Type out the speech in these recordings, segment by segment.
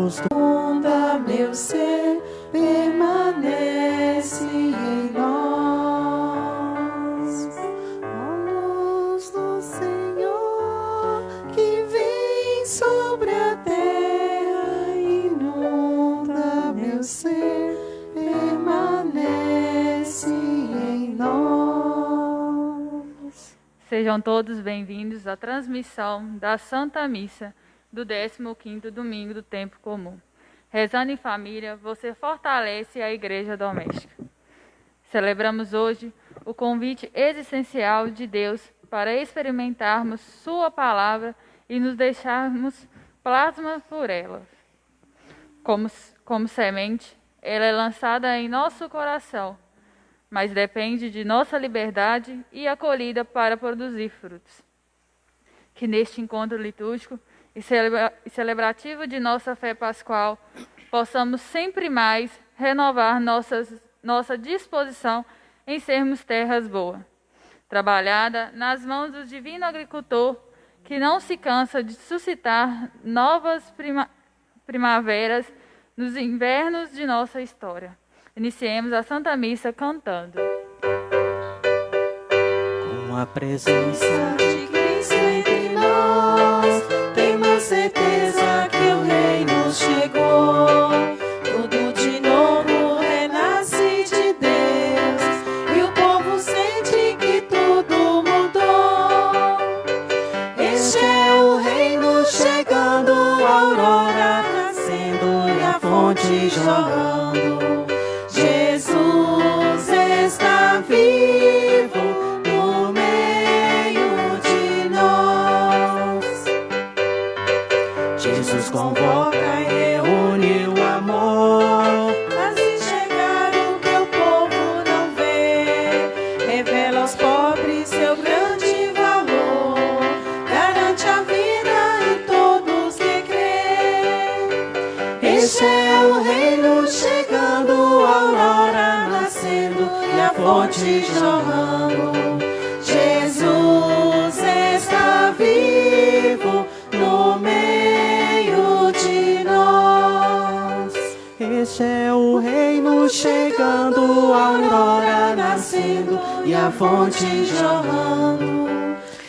luz do mundo, meu ser permanece em nós. A luz do Senhor que vem sobre a terra inunda meu ser, permanece em nós. Sejam todos bem-vindos à transmissão da Santa Missa do 15º domingo do tempo comum. Rezando em família, você fortalece a igreja doméstica. Celebramos hoje o convite existencial de Deus para experimentarmos sua palavra e nos deixarmos plasma por ela. Como semente, ela é lançada em nosso coração, mas depende de nossa liberdade e acolhida para produzir frutos. Que neste encontro litúrgico e celebrativo de nossa fé pascual, possamos sempre mais renovar nossa disposição em sermos terras boas, trabalhada nas mãos do divino agricultor, que não se cansa de suscitar novas primaveras nos invernos de nossa história. Iniciemos a Santa Missa cantando. Com a presença de Cristo entre nós, tenho certeza que o reino chegou. Tudo de novo renasce de Deus e o povo sente que tudo mudou. Este é o reino chegando, a aurora nascendo e a fonte jorrando. Jesus está vivo no meio de nós. Jesus convoca e reúne o amor. Assim chegar o que o povo não vê, revela aos pobres seu grande valor, garante a vida em todos que crê. Este é o reino chegando, a aurora nascendo e a fonte jorrando. Jesus está vivo no meio de nós. Este é o reino chegando, a aurora nascendo e a fonte jorrando.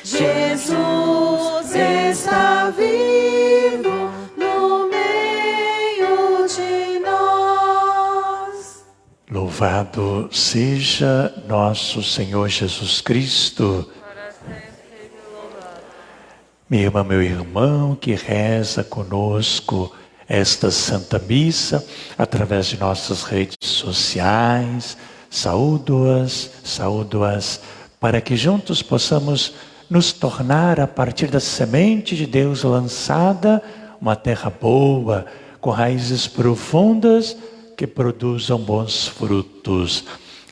Jesus está vivo no meio de nós. Louvado seja nosso Senhor Jesus Cristo. Para sempre seja louvado. Minha irmã, meu irmão, que reza conosco esta Santa Missa através de nossas redes sociais, saúdo-as, para que juntos possamos nos tornar, a partir da semente de Deus lançada, uma terra boa, com raízes profundas, que produzam bons frutos.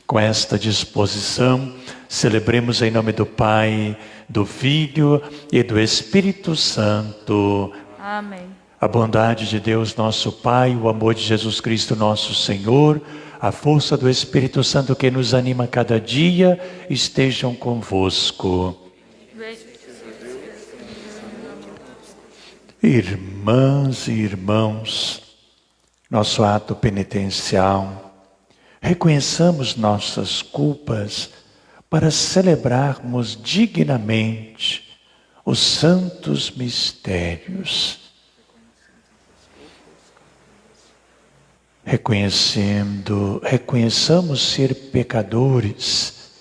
Com esta disposição, celebremos em nome do Pai, do Filho e do Espírito Santo. Amém. A bondade de Deus nosso Pai, o amor de Jesus Cristo nosso Senhor, a força do Espírito Santo que nos anima cada dia, estejam convosco. Irmãs e irmãos, nosso ato penitencial, reconheçamos nossas culpas para celebrarmos dignamente os santos mistérios. Reconheçamos ser pecadores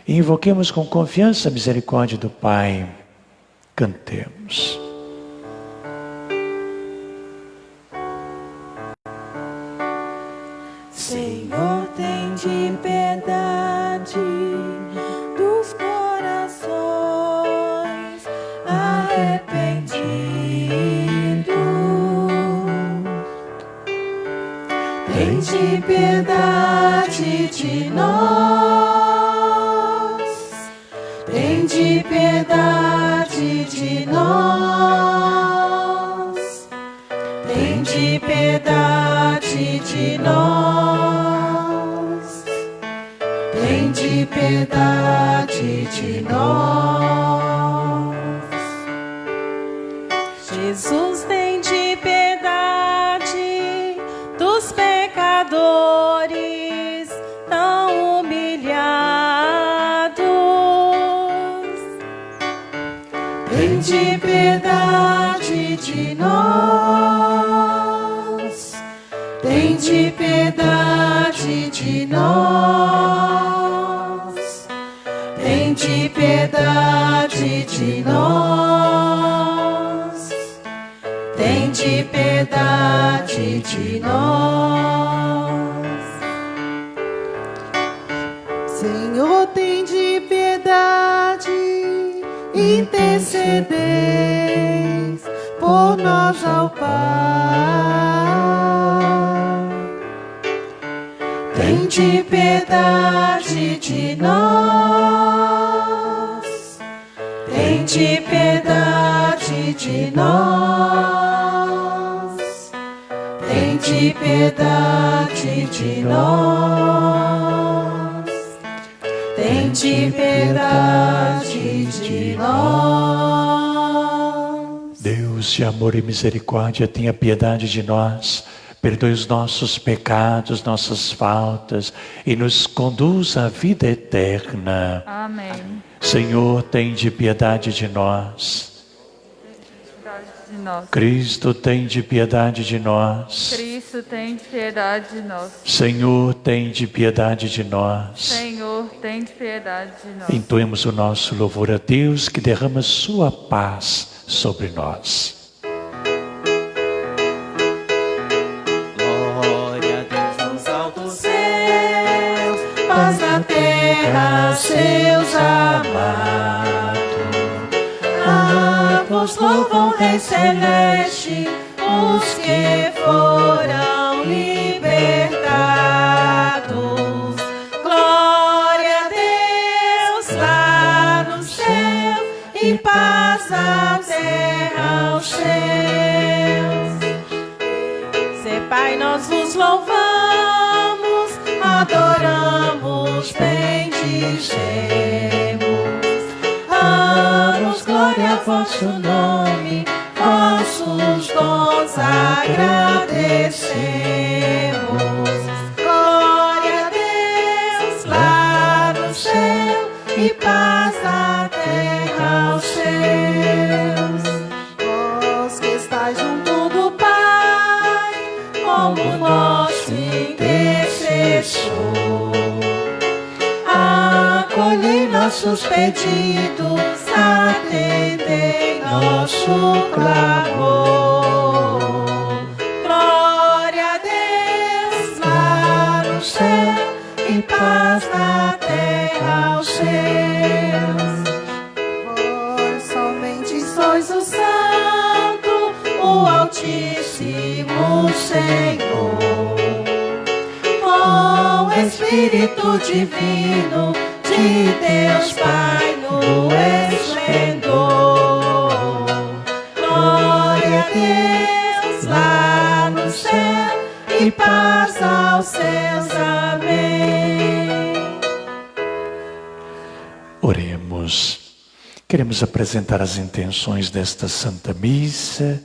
e invoquemos com confiança a misericórdia do Pai. Cantemos. Senhor, tem de piedade dos corações arrependidos. Tem de piedade de nós. Tem de piedade de nós. Tem de piedade de nós. Tem de piedade de nós. Jesus, tem de piedade nós. Tende piedade de nós. Tende piedade de nós. Tende piedade de nós. Senhor, tende piedade, intercedeis por nós ao Pai. Tende piedade de nós. Tende piedade de nós. Tende piedade de nós. Tende piedade de nós. Deus de amor e misericórdia, tenha piedade de nós. Perdoe os nossos pecados, nossas faltas e nos conduz à vida eterna. Amém. Senhor, tende piedade de nós. De nós. Cristo, tende piedade de nós. Cristo, tem piedade de nós. Senhor, tende piedade de nós. Senhor, tem piedade de nós. Entoemos o nosso louvor a Deus, que derrama sua paz sobre nós. Glória a Deus nos altos céus, paz na terra, seus amados. Vos louvam, Rei Celeste, os que foram libertados. Glória a Deus lá no céu e paz na terra aos seus. Sê Pai, nós vos louvamos, adoramos, bendizemos. Damos glória a vosso nome, vossos dons agradecemos. Glória a Deus lá no céu e paz na terra aos seus. Vós que estáis junto do Pai, como nosso intercessor, acolhei nossos pedidos, atendei nosso clamor. Glória a Deus lá no céu e paz na terra aos seus. Vós somente sois o Santo, o Altíssimo Senhor, com Espírito Divino de Deus Pai no esplendor. Glória a Deus lá no céu e paz aos céus. Amém. Oremos. Queremos apresentar as intenções desta Santa Missa.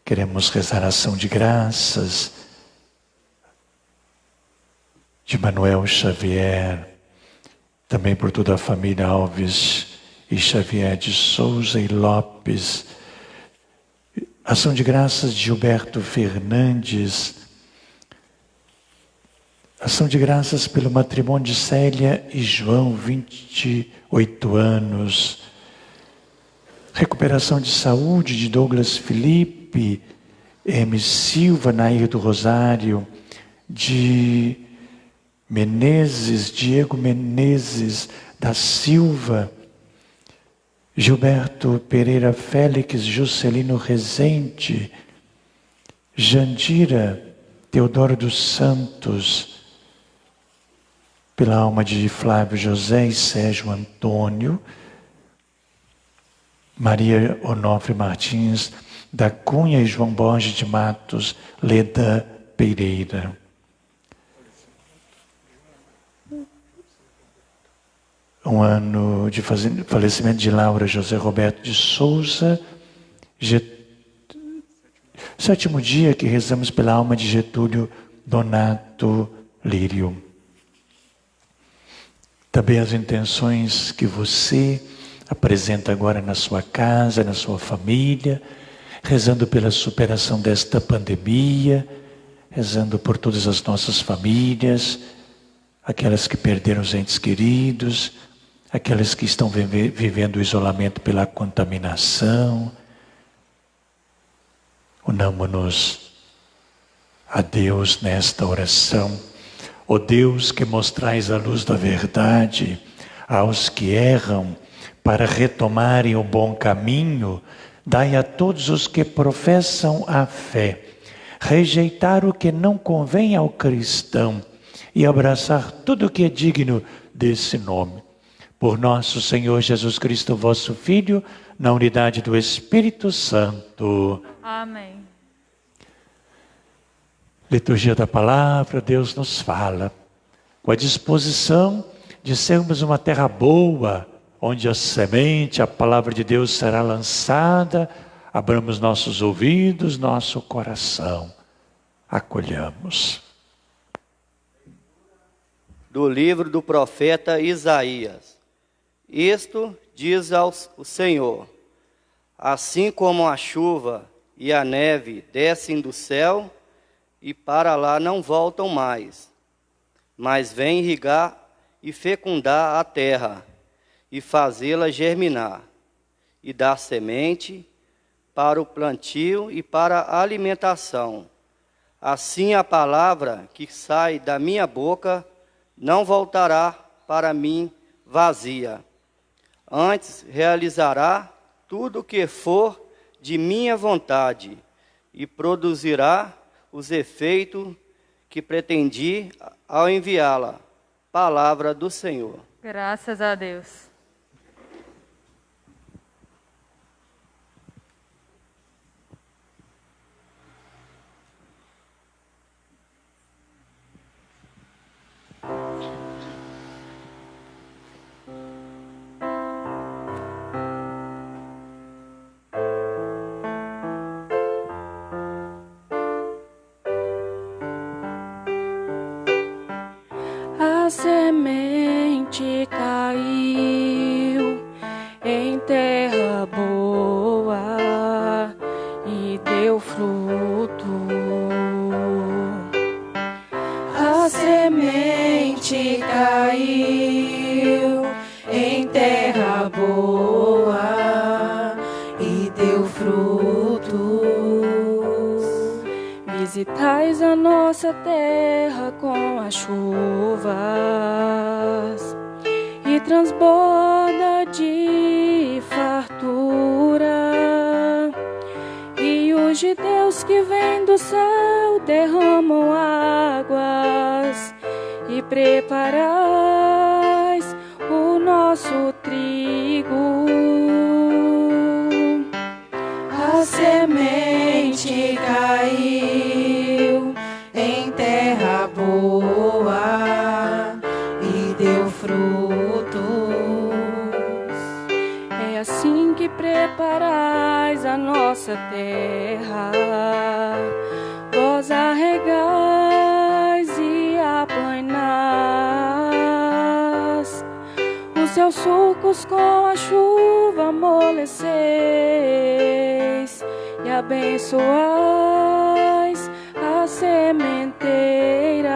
Queremos rezar a ação de graças de Manuel Xavier, também por toda a família Alves e Xavier de Souza e Lopes. Ação de graças de Gilberto Fernandes. Ação de graças pelo matrimônio de Célia e João, 28 anos. Recuperação de saúde de Douglas Felipe, M. Silva, Nair do Rosário, de Menezes, Diego Menezes da Silva, Gilberto Pereira Félix, Juscelino Rezende, Jandira Teodoro dos Santos, pela alma de Flávio José e Sérgio Antônio, Maria Onofre Martins da Cunha e João Borges de Matos, Leda Pereira. Um ano de falecimento de Laura José Roberto de Souza. Sétimo dia que rezamos pela alma de Getúlio Donato Lírio. Também as intenções que você apresenta agora na sua casa, na sua família. rezando pela superação desta pandemia, rezando por todas as nossas famílias, aquelas que perderam os entes queridos, aquelas que estão vivendo o isolamento pela contaminação. Unamo-nos a Deus nesta oração. Ó Deus, que mostrais a luz da verdade aos que erram, para retomarem o bom caminho, dai a todos os que professam a fé rejeitar o que não convém ao cristão e abraçar tudo o que é digno desse nome. Por nosso Senhor Jesus Cristo, vosso Filho, na unidade do Espírito Santo. Amém. Liturgia da Palavra, Deus nos fala com a disposição de sermos uma terra boa, onde a semente, a Palavra de Deus será lançada. Abramos nossos ouvidos, nosso coração, acolhamos. Do livro do profeta Isaías. Isto diz o Senhor: assim como a chuva e a neve descem do céu e para lá não voltam mais, mas vêm irrigar e fecundar a terra e fazê-la germinar e dar semente para o plantio e para a alimentação. Assim a palavra que sai da minha boca não voltará para mim vazia. Antes realizará tudo o que for de minha vontade e produzirá os efeitos que pretendi ao enviá-la. Palavra do Senhor. Graças a Deus. A semente caiu em terra boa e deu fruto. A semente caiu em terra boa e deu frutos. Visitais a nossa terra com as chuvas e transborda de fartura. E os de Deus que vêm do céu derramam águas e preparais o nosso trigo. A semente caiu em terra boa e deu frutos. É assim que preparais a nossa terra, vós a regais e aplainais, os seus sulcos com a chuva amoleceis e abençoais as sementeiras.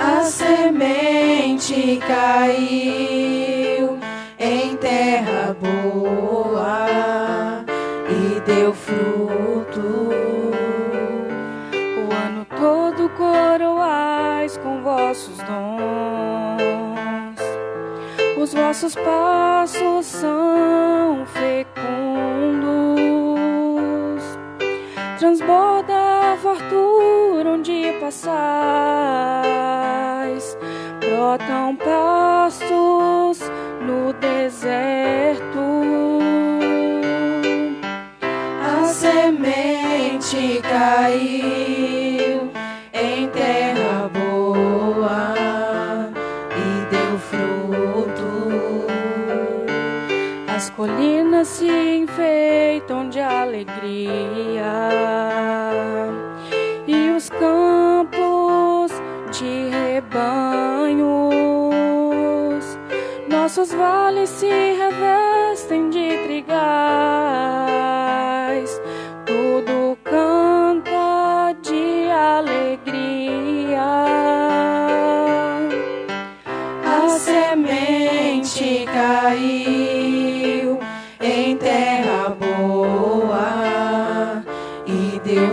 A semente caiu em terra boa e deu fruto. O ano todo coroais com vossos dons, os vossos passos são fecundos, transborda a fartura onde passais, brotam pastos no deserto. A semente caiu em terra boa e deu fruto. As colinas se enfeitam de alegria e os campos de rebanhos. Nossos vales se revestem de trigal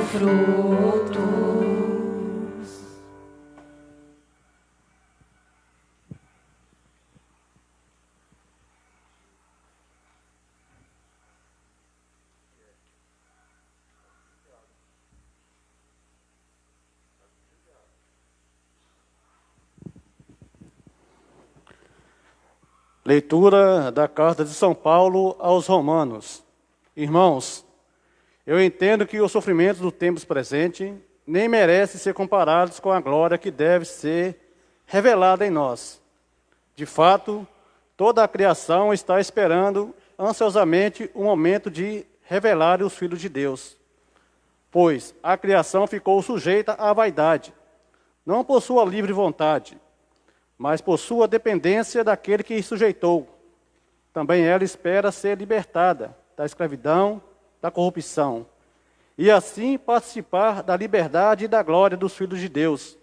frutos. Leitura da carta de São Paulo aos Romanos. Irmãos, eu entendo que os sofrimentos do tempo presente nem merecem ser comparados com a glória que deve ser revelada em nós. De fato, toda a criação está esperando ansiosamente o momento de revelar os filhos de Deus. Pois a criação ficou sujeita à vaidade, não por sua livre vontade, mas por sua dependência daquele que sujeitou. Também ela espera ser libertada da escravidão, da corrupção, e assim participar da liberdade e da glória dos filhos de Deus.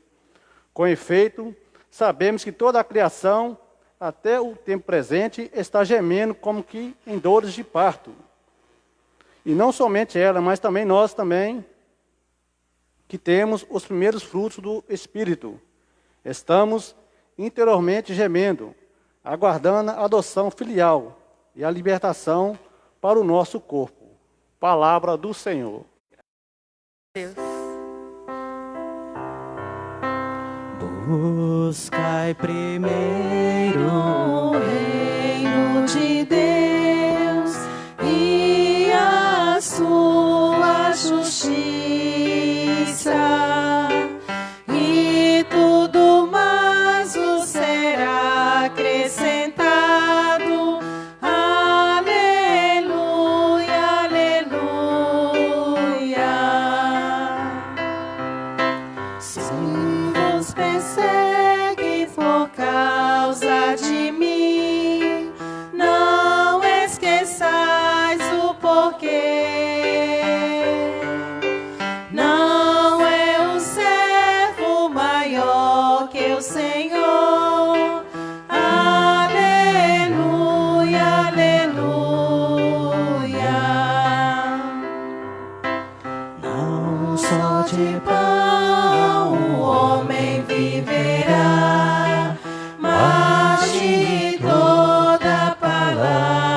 Com efeito, sabemos que toda a criação, até o tempo presente, está gemendo como que em dores de parto. E não somente ela, mas também nós também, que temos os primeiros frutos do Espírito. Estamos interiormente gemendo, aguardando a adoção filial e a libertação para o nosso corpo. Palavra do Senhor. Deus. Buscai primeiro o reino de Deus e a sua justiça, e tudo mais vos será acrescentado. Aleluia, aleluia. Se vos perseguem por causa de mim, não esqueçais o porquê. Não é o servo maior que o Senhor. Aleluia, aleluia. Não só de pão o homem viverá, mas de toda palavra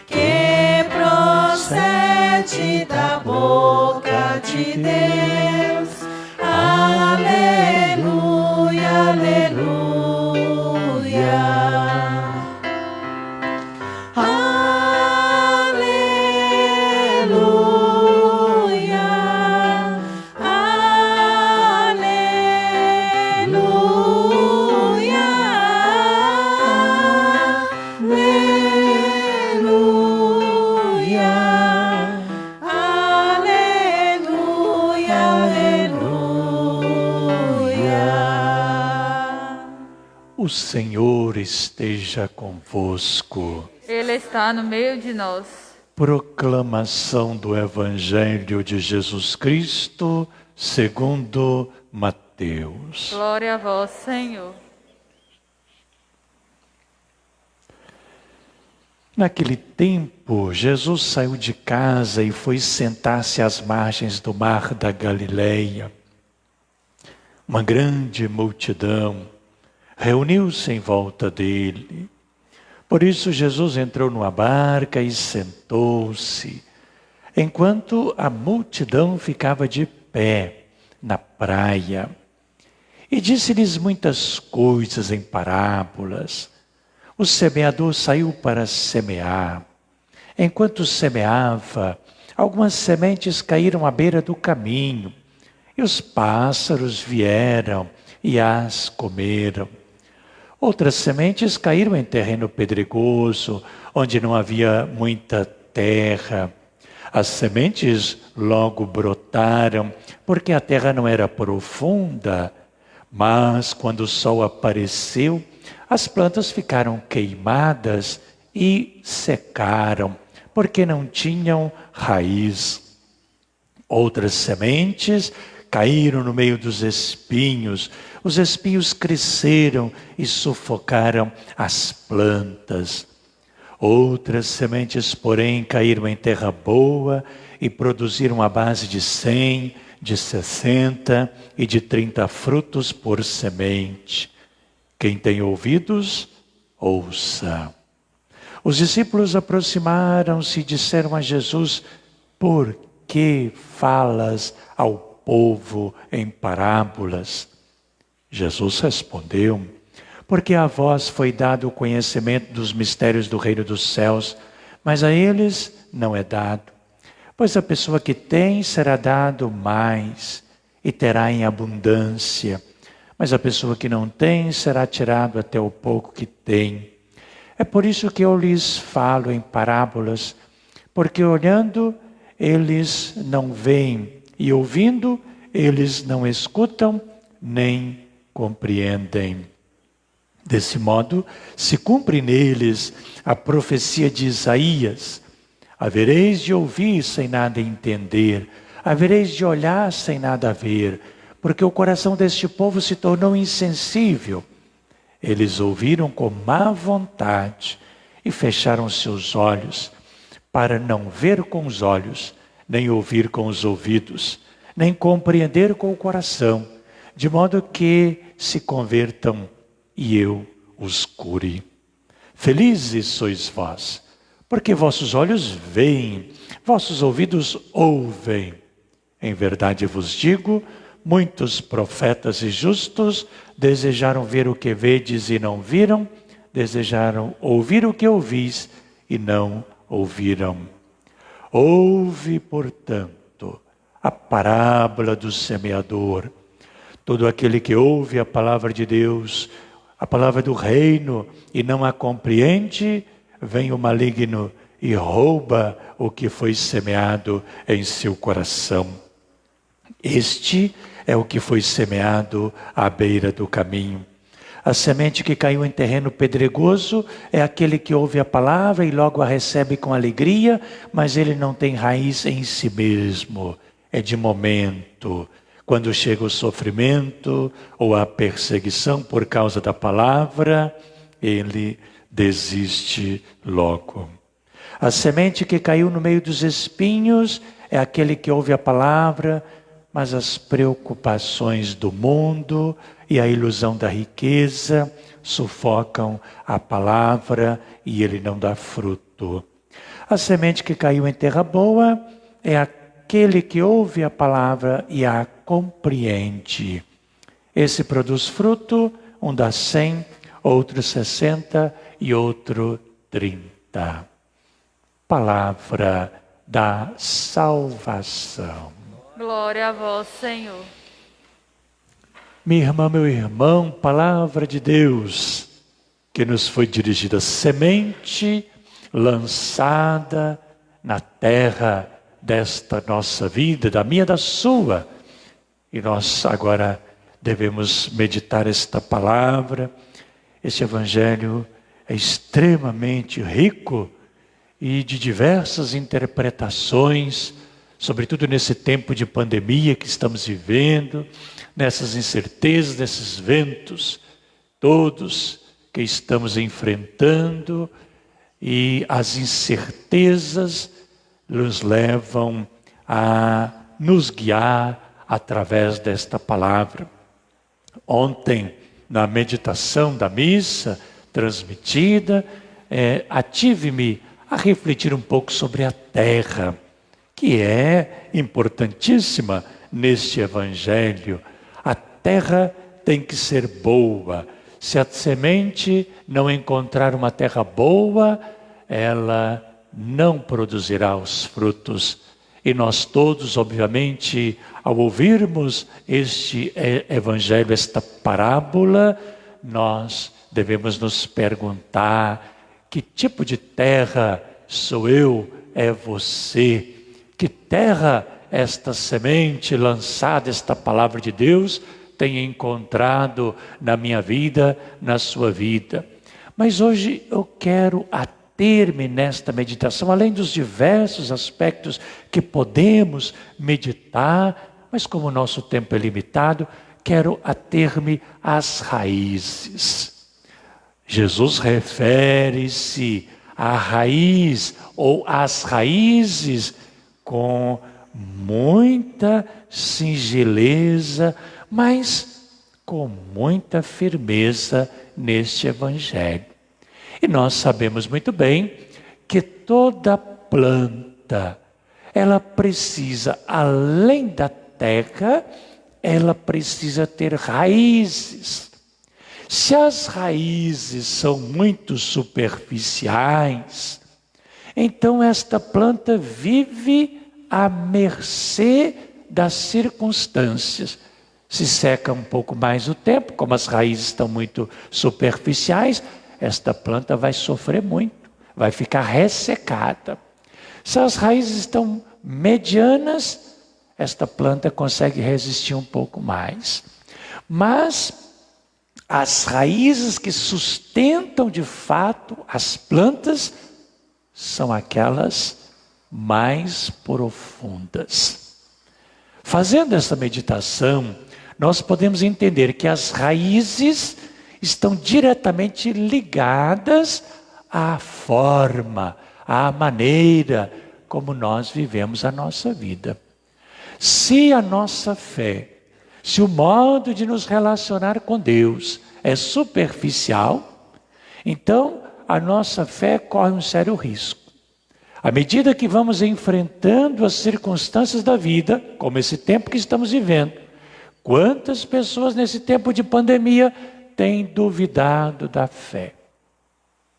que procede da boca de Deus. Aleluia, aleluia. Aleluia, aleluia, aleluia. O Senhor esteja convosco. Ele está no meio de nós. Proclamação do Evangelho de Jesus Cristo, segundo Mateus. Glória a vós, Senhor. Naquele tempo, Jesus saiu de casa e foi sentar-se às margens do mar da Galileia. Uma grande multidão reuniu-se em volta dele. Por isso Jesus entrou numa barca e sentou-se, enquanto a multidão ficava de pé na praia. E disse-lhes muitas coisas em parábolas. O semeador saiu para semear. Enquanto semeava, algumas sementes caíram à beira do caminho, e os pássaros vieram e as comeram. Outras sementes caíram em terreno pedregoso, onde não havia muita terra. As sementes logo brotaram, porque a terra não era profunda. Mas quando o sol apareceu, as plantas ficaram queimadas e secaram, porque não tinham raiz. Outras sementes caíram no meio dos espinhos. Os espinhos cresceram e sufocaram as plantas. Outras sementes, porém, caíram em terra boa e produziram a base de 100, de 60 e de 30 frutos por semente. Quem tem ouvidos, ouça. Os discípulos aproximaram-se e disseram a Jesus: por que falas ao povo em parábolas? Jesus respondeu: porque a vós foi dado o conhecimento dos mistérios do reino dos céus, mas a eles não é dado. Pois a pessoa que tem será dado mais e terá em abundância, mas a pessoa que não tem será tirado até o pouco que tem. É por isso que eu lhes falo em parábolas, porque olhando eles não veem e ouvindo eles não escutam nem compreendem. Desse modo, se cumpre neles a profecia de Isaías: havereis de ouvir sem nada entender, havereis de olhar sem nada ver, porque o coração deste povo se tornou insensível. Eles ouviram com má vontade e fecharam seus olhos, para não ver com os olhos, nem ouvir com os ouvidos, nem compreender com o coração, de modo que se convertam e eu os cure. Felizes sois vós, porque vossos olhos veem, vossos ouvidos ouvem. Em verdade vos digo, muitos profetas e justos desejaram ver o que vedes e não viram, desejaram ouvir o que ouvis e não ouviram. Ouve, portanto, a parábola do semeador. Todo aquele que ouve a palavra de Deus, a palavra do reino, e não a compreende, vem o maligno e rouba o que foi semeado em seu coração. Este é o que foi semeado à beira do caminho. A semente que caiu em terreno pedregoso é aquele que ouve a palavra e logo a recebe com alegria, mas ele não tem raiz em si mesmo, é de momento. Quando chega o sofrimento ou a perseguição por causa da palavra, ele desiste logo. A semente que caiu no meio dos espinhos é aquele que ouve a palavra, mas as preocupações do mundo e a ilusão da riqueza sufocam a palavra e ele não dá fruto. A semente que caiu em terra boa é aquele que ouve a palavra e a compreende. Esse produz fruto, um dá 100, outro 60 e outro 30. Palavra da salvação. Glória a vós, Senhor. Minha irmã, meu irmão, palavra de Deus que nos foi dirigida, semente lançada na terra desta nossa vida, da minha, da sua. E nós agora devemos meditar esta palavra. Este evangelho é extremamente rico e de diversas interpretações, sobretudo nesse tempo de pandemia que estamos vivendo, nessas incertezas, nesses ventos todos que estamos enfrentando, e as incertezas nos levam a nos guiar através desta palavra. Ontem, na meditação da missa transmitida, ative-me a refletir um pouco sobre a terra, que é importantíssima neste evangelho. A terra tem que ser boa. Se a semente não encontrar uma terra boa, ela não produzirá os frutos. E nós todos, obviamente, ao ouvirmos este evangelho, esta parábola, nós devemos nos perguntar: que tipo de terra sou eu, é você? Que terra esta semente lançada, esta palavra de Deus, tem encontrado na minha vida, na sua vida? Mas hoje eu quero ater-me nesta meditação, além dos diversos aspectos que podemos meditar, mas como o nosso tempo é limitado, quero ater-me às raízes. Jesus refere-se à raiz ou às raízes com muita singeleza, mas com muita firmeza neste Evangelho. E nós sabemos muito bem que toda planta, ela precisa, além da terra, ela precisa ter raízes. Se as raízes são muito superficiais, então esta planta vive à mercê das circunstâncias. Se seca um pouco mais o tempo, como as raízes estão muito superficiais, esta planta vai sofrer muito, vai ficar ressecada. Se as raízes estão medianas, esta planta consegue resistir um pouco mais. Mas as raízes que sustentam de fato as plantas são aquelas mais profundas. Fazendo essa meditação, nós podemos entender que as raízes estão diretamente ligadas à forma, à maneira como nós vivemos a nossa vida. Se a nossa fé, se o modo de nos relacionar com Deus é superficial, então a nossa fé corre um sério risco. À medida que vamos enfrentando as circunstâncias da vida, como esse tempo que estamos vivendo, quantas pessoas nesse tempo de pandemia têm duvidado da fé?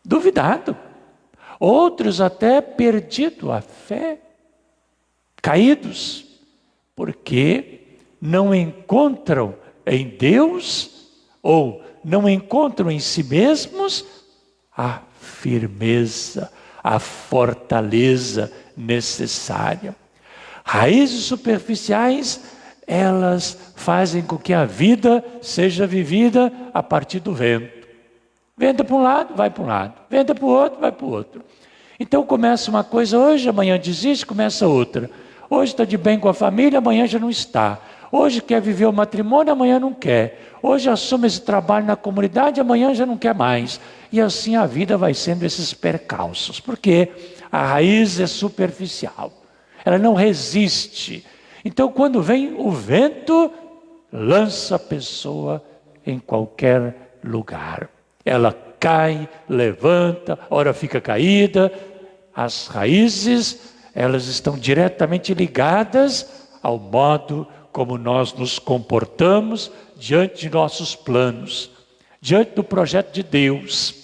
Duvidado. Outros até perdido a fé, caídos, porque não encontram em Deus ou não encontram em si mesmos a firmeza, a fortaleza necessária. Raízes superficiais, elas fazem com que a vida seja vivida a partir do vento. Venta para um lado, vai para um lado. Venta para o outro, vai para o outro. Então começa uma coisa hoje, amanhã desiste, começa outra. Hoje está de bem com a família, amanhã já não está. Hoje quer viver o matrimônio, amanhã não quer. Hoje assume esse trabalho na comunidade, amanhã já não quer mais. E assim a vida vai sendo esses percalços. Porque a raiz é superficial. Ela não resiste. Então quando vem o vento, lança a pessoa em qualquer lugar. Ela cai, levanta, ora fica caída. As raízes, elas estão diretamente ligadas ao modo como nós nos comportamos diante de nossos planos, diante do projeto de Deus.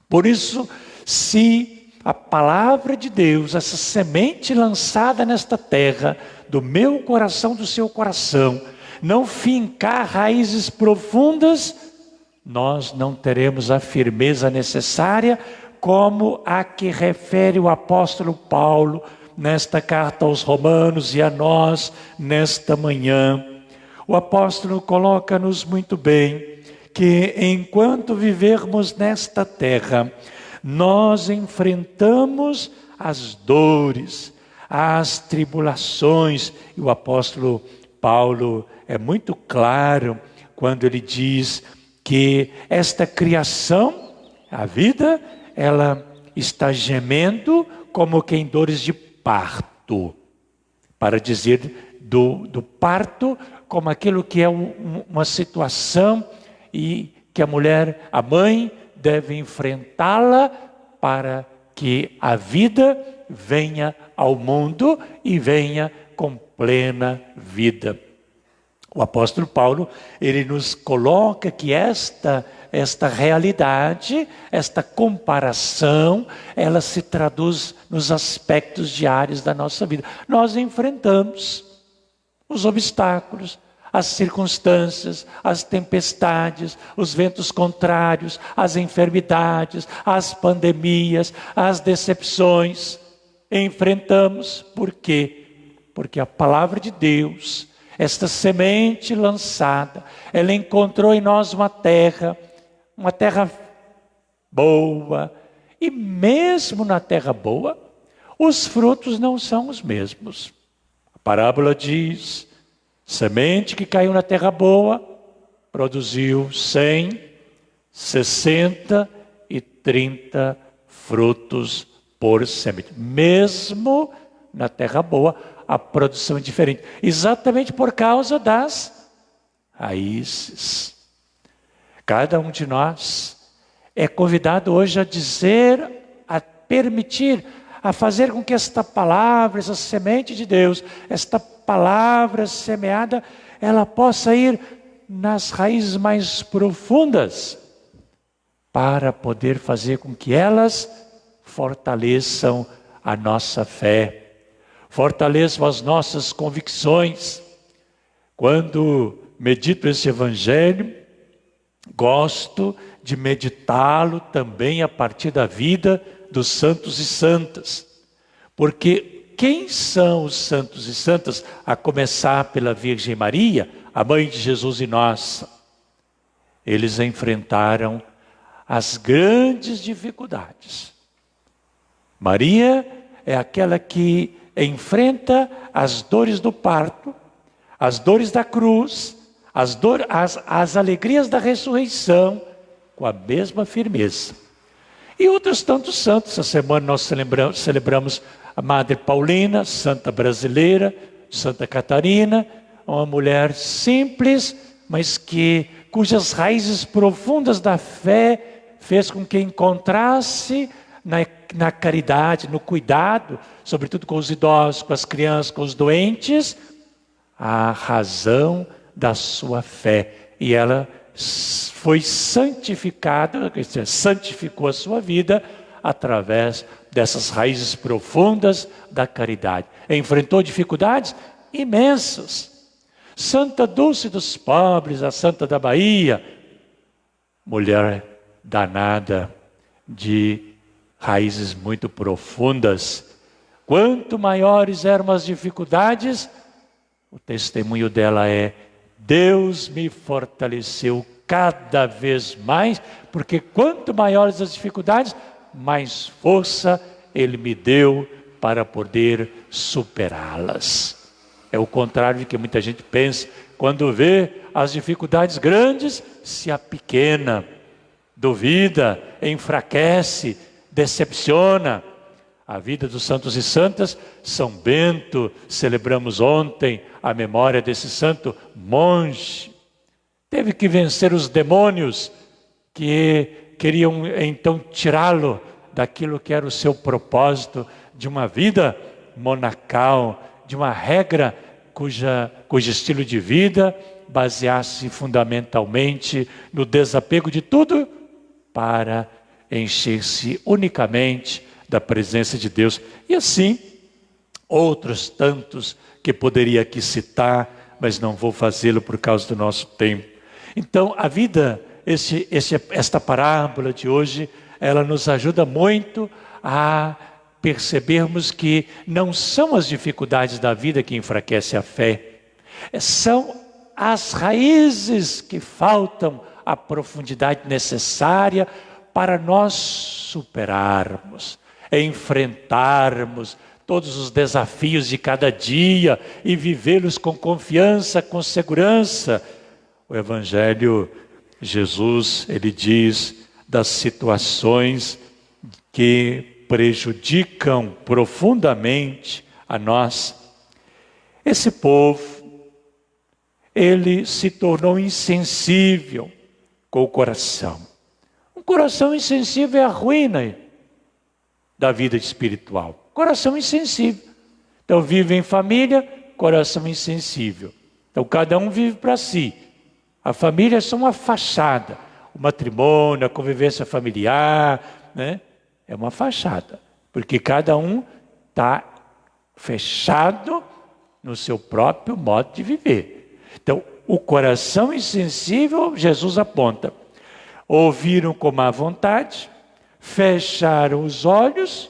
Por isso, se a palavra de Deus, essa semente lançada nesta terra, do meu coração, do seu coração, não fincar raízes profundas, nós não teremos a firmeza necessária, como a que refere o apóstolo Paulo nesta carta aos Romanos e a nós nesta manhã. O apóstolo coloca-nos muito bem que enquanto vivermos nesta terra, nós enfrentamos as dores, as tribulações. E o apóstolo Paulo é muito claro quando ele diz que esta criação, a vida, ela está gemendo como que em dores de parto. Para dizer do parto como aquilo que é uma situação e que a mulher, a mãe, deve enfrentá-la para que a vida venha ao mundo e venha com plena vida. O apóstolo Paulo, ele nos coloca que esta realidade, esta comparação, ela se traduz nos aspectos diários da nossa vida. Nós enfrentamos os obstáculos, as circunstâncias, as tempestades, os ventos contrários, as enfermidades, as pandemias, as decepções. Enfrentamos. Por quê? Porque a palavra de Deus, esta semente lançada, ela encontrou em nós uma terra boa. E mesmo na terra boa, os frutos não são os mesmos. A parábola diz: semente que caiu na terra boa, produziu 100, 60 e 30 frutos por semente. Mesmo na terra boa, a produção é diferente. Exatamente por causa das raízes. Cada um de nós é convidado hoje a dizer, a permitir, a fazer com que esta palavra, essa semente de Deus, esta palavra semeada, ela possa ir nas raízes mais profundas, para poder fazer com que elas fortaleçam a nossa fé, fortaleçam as nossas convicções. Quando medito esse evangelho, gosto de meditá-lo também a partir da vida dos santos e santas. Porque quem são os santos e santas? A começar pela Virgem Maria, a mãe de Jesus e nossa. Eles enfrentaram as grandes dificuldades. Maria é aquela que enfrenta as dores do parto, as dores da cruz, as alegrias da ressurreição, com a mesma firmeza. E outros tantos santos. Essa semana nós celebramos a Madre Paulina, santa brasileira, Santa Catarina, uma mulher simples, mas cujas raízes profundas da fé fez com que encontrasse na caridade, no cuidado, sobretudo com os idosos, com as crianças, com os doentes, a razão da sua fé. E ela foi santificada, santificou a sua vida através dessas raízes profundas da caridade. Enfrentou dificuldades imensas. Santa Dulce dos Pobres, a Santa da Bahia, mulher danada de raízes muito profundas. Quanto maiores eram as dificuldades, o testemunho dela é: Deus me fortaleceu cada vez mais, porque quanto maiores as dificuldades, mais força Ele me deu para poder superá-las. É o contrário do que muita gente pensa. Quando vê as dificuldades grandes, se apequena, duvida, enfraquece, decepciona. A vida dos santos e santas, São Bento, celebramos ontem a memória desse santo monge. Teve que vencer os demônios que queriam então tirá-lo daquilo que era o seu propósito de uma vida monacal, de uma regra cujo estilo de vida baseasse fundamentalmente no desapego de tudo para encher-se unicamente da presença de Deus. E assim, outros tantos que poderia aqui citar, mas não vou fazê-lo por causa do nosso tempo. Então, a vida, esta parábola de hoje, ela nos ajuda muito a percebermos que não são as dificuldades da vida que enfraquecem a fé, são as raízes que faltam a profundidade necessária para nós superarmos, enfrentarmos todos os desafios de cada dia e vivê-los com confiança, com segurança. O Evangelho, Jesus, ele diz das situações que prejudicam profundamente a nós. Esse povo, ele se tornou insensível com o coração. Um coração insensível é a ruína da vida espiritual. Coração insensível. Então vive em família, coração insensível. Então cada um vive para si. A família é só uma fachada. O matrimônio, a convivência familiar, né? É uma fachada. Porque cada um está fechado no seu próprio modo de viver. Então, o coração insensível, Jesus aponta. Ouviram com má vontade, fecharam os olhos,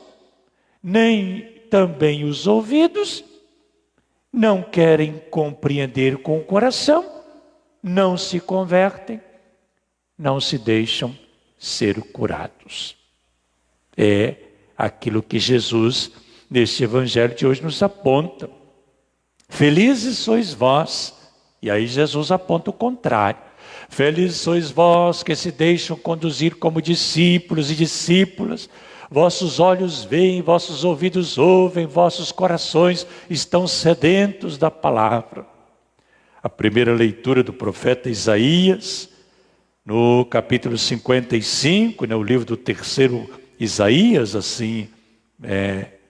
nem também os ouvidos, não querem compreender com o coração, não se convertem, não se deixam ser curados. É aquilo que Jesus, neste evangelho de hoje, nos aponta. Felizes sois vós. E aí Jesus aponta o contrário. Felizes sois vós que se deixam conduzir como discípulos e discípulas, Vossos olhos veem, vossos ouvidos ouvem, vossos corações estão sedentos da palavra. A primeira leitura do profeta Isaías, no capítulo 55, no livro do terceiro Isaías, assim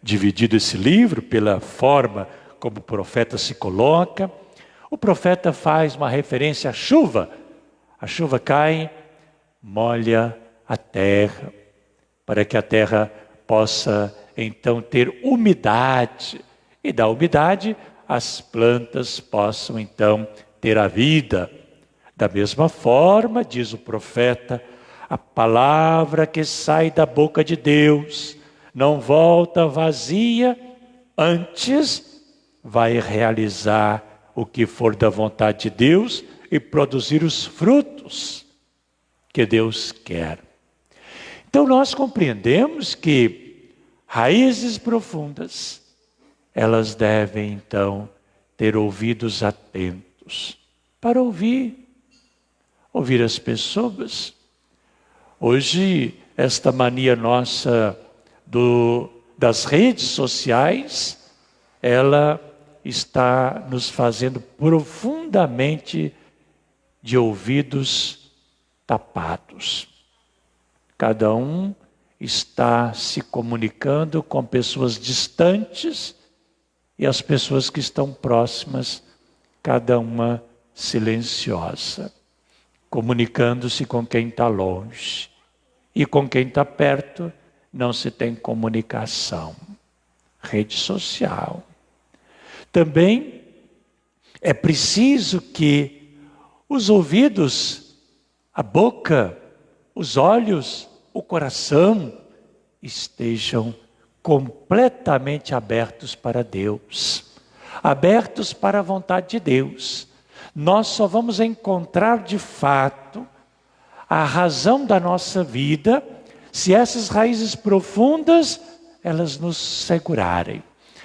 dividido esse livro pela forma como o profeta se coloca. O profeta faz uma referência à chuva. A chuva cai, molha a terra, para que a terra possa então ter umidade. E da umidade as plantas possam então ter a vida. Da mesma forma, diz o profeta, a palavra que sai da boca de Deus não volta vazia, antes vai realizar o que for da vontade de Deus e produzir os frutos que Deus quer. Então nós compreendemos que raízes profundas, elas devem então ter ouvidos atentos para ouvir as pessoas. Hoje, esta mania nossa das redes sociais, ela está nos fazendo profundamente de ouvidos tapados. Cada um está se comunicando com pessoas distantes e as pessoas que estão próximas, cada uma silenciosa, comunicando-se com quem está longe. E com quem está perto não se tem comunicação. Rede social. Também é preciso que os ouvidos, a boca, os olhos, o coração estejam completamente abertos para Deus, abertos para a vontade de Deus. Nós só vamos encontrar de fato a razão da nossa vida se essas raízes profundas elas nos segurarem.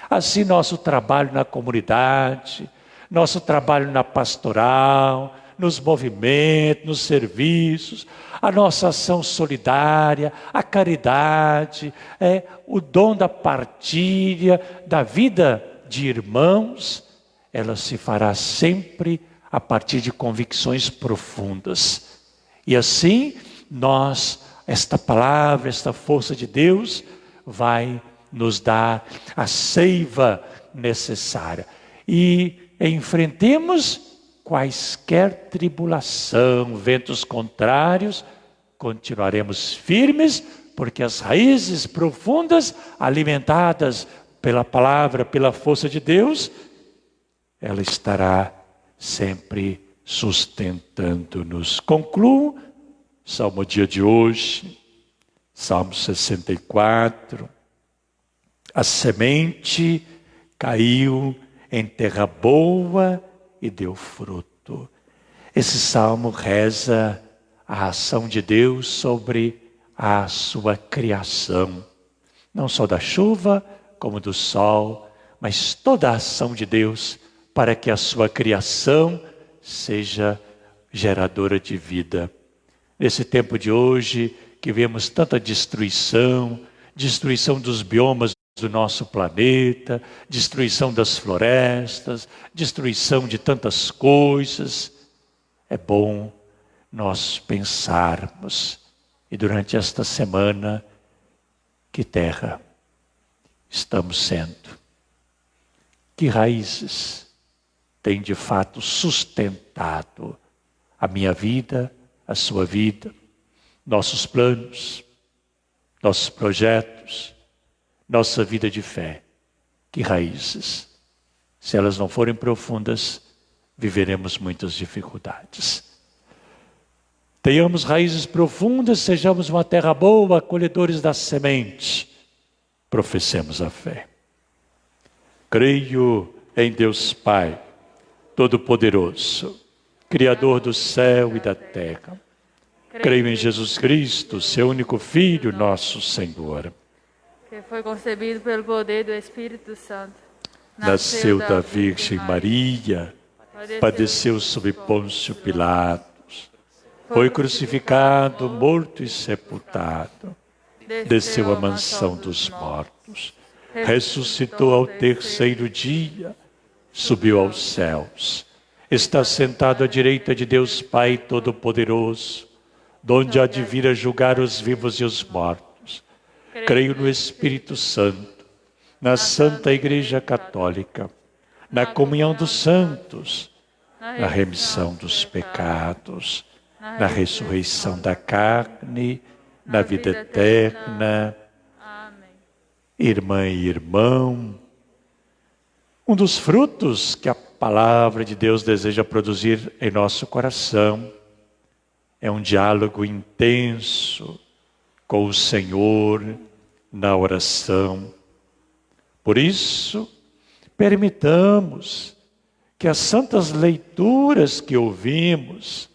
Assim, nosso trabalho na comunidade, nosso trabalho na pastoral, nos movimentos, nos serviços, a nossa ação solidária, a caridade, o dom da partilha, da vida de irmãos, ela se fará sempre a partir de convicções profundas. E assim, esta palavra, esta força de Deus, vai nos dar a seiva necessária. E enfrentemos quaisquer tribulação, ventos contrários, continuaremos firmes, porque as raízes profundas, alimentadas pela palavra, pela força de Deus, ela estará sempre sustentando-nos. Concluo, Salmo dia de hoje, Salmo 64, a semente caiu em terra boa e deu fruto. Esse salmo reza a ação de Deus sobre a sua criação. Não só da chuva, como do sol, mas toda a ação de Deus para que a sua criação seja geradora de vida. Nesse tempo de hoje, que vemos tanta destruição dos biomas do nosso planeta, destruição das florestas, destruição de tantas coisas, é bom nós pensarmos, e durante esta semana, que terra estamos sendo? Que raízes têm de fato sustentado a minha vida, a sua vida, nossos planos, nossos projetos, nossa vida de fé? Que raízes? Se elas não forem profundas, viveremos muitas dificuldades. Tenhamos raízes profundas, sejamos uma terra boa, acolhedores da semente. Professemos a fé. Creio em Deus Pai, Todo-Poderoso, Criador do céu e da terra. Creio em Jesus Cristo, seu único Filho, nosso Senhor, que foi concebido pelo poder do Espírito Santo. nasceu da Virgem Maria, padeceu sob Pôncio Pilatos, foi crucificado, morto e sepultado, desceu à mansão dos mortos, ressuscitou ao terceiro dia, subiu aos céus, está sentado à direita de Deus Pai Todo-Poderoso, donde há de vir a julgar os vivos e os mortos. Creio no Espírito Santo, na Santa Igreja Católica, na comunhão dos santos, na remissão dos pecados, na ressurreição da carne, na vida eterna. Amém. Irmã e irmão, um dos frutos que a palavra de Deus deseja produzir em nosso coração é um diálogo intenso com o Senhor na oração. Por isso, permitamos que as santas leituras que ouvimos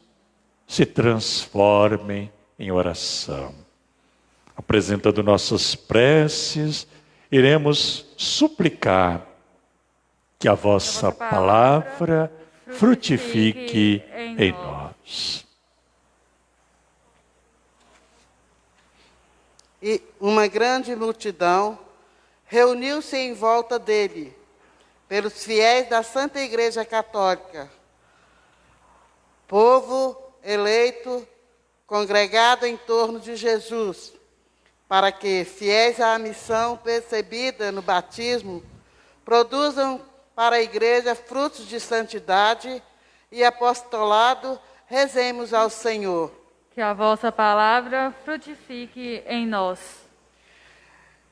se transformem em oração. Apresentando nossas preces, iremos suplicar que a vossa palavra frutifique em nós. E uma grande multidão reuniu-se em volta dele, pelos fiéis da Santa Igreja Católica, povo eleito, congregado em torno de Jesus, para que, fiéis à missão percebida no batismo, produzam para a Igreja frutos de santidade e apostolado, rezemos ao Senhor. Que a vossa palavra frutifique em nós.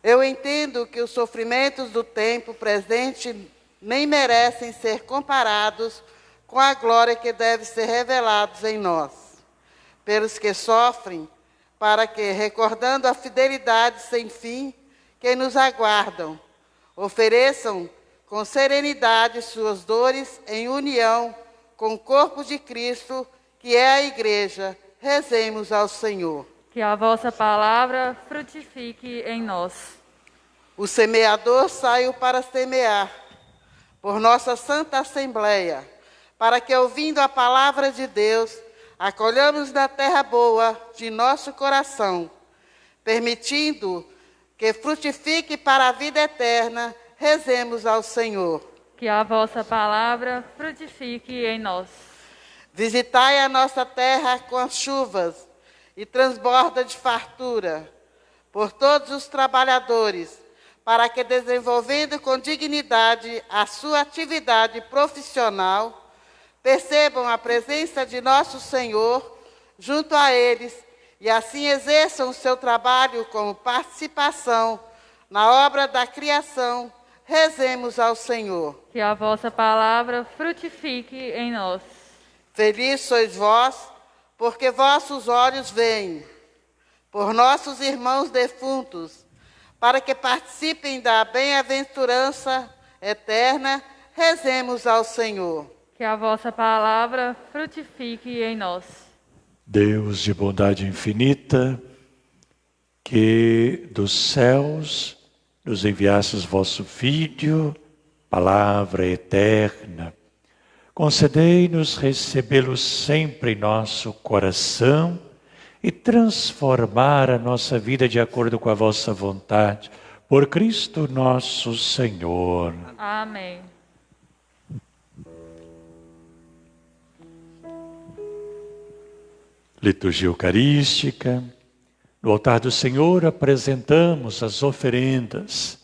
Eu entendo que os sofrimentos do tempo presente nem merecem ser comparados com a glória que deve ser revelada em nós, pelos que sofrem, para que, recordando a fidelidade sem fim que nos aguardam, ofereçam com serenidade suas dores em união com o corpo de Cristo, que é a Igreja. Rezemos ao Senhor. Que a vossa palavra frutifique em nós. O semeador saiu para semear, por nossa Santa Assembleia, para que, ouvindo a palavra de Deus, acolhamos na terra boa de nosso coração, permitindo que frutifique para a vida eterna. Rezemos ao Senhor. Que a vossa palavra frutifique em nós. Visitai a nossa terra com as chuvas e transborda de fartura por todos os trabalhadores, para que, desenvolvendo com dignidade a sua atividade profissional, percebam a presença de nosso Senhor junto a eles e assim exerçam o seu trabalho como participação na obra da criação. Rezemos ao Senhor. Que a vossa palavra frutifique em nós. Feliz sois vós, porque vossos olhos veem, por nossos irmãos defuntos, para que participem da bem-aventurança eterna. Rezemos ao Senhor. Que a vossa palavra frutifique em nós. Deus de bondade infinita, que dos céus nos enviastes vosso Filho, palavra eterna, concedei-nos recebê-lo sempre em nosso coração e transformar a nossa vida de acordo com a vossa vontade, por Cristo nosso Senhor. Amém. Liturgia Eucarística. No altar do Senhor apresentamos as oferendas,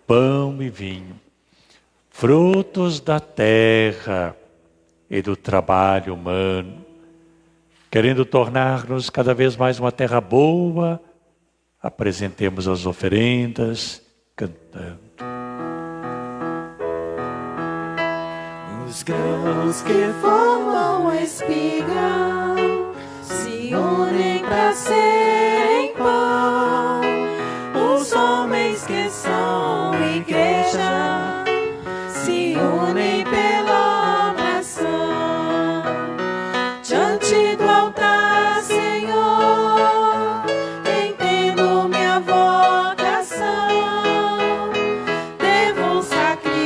pão e vinho, frutos da terra e do trabalho humano, querendo tornar-nos cada vez mais uma terra boa. Apresentemos as oferendas cantando. Os grãos que formam a espiga se unem para serem pão. Os homens que são igreja se unem pela oração. Diante do altar, Senhor, entendo minha vocação. Devo sacrificar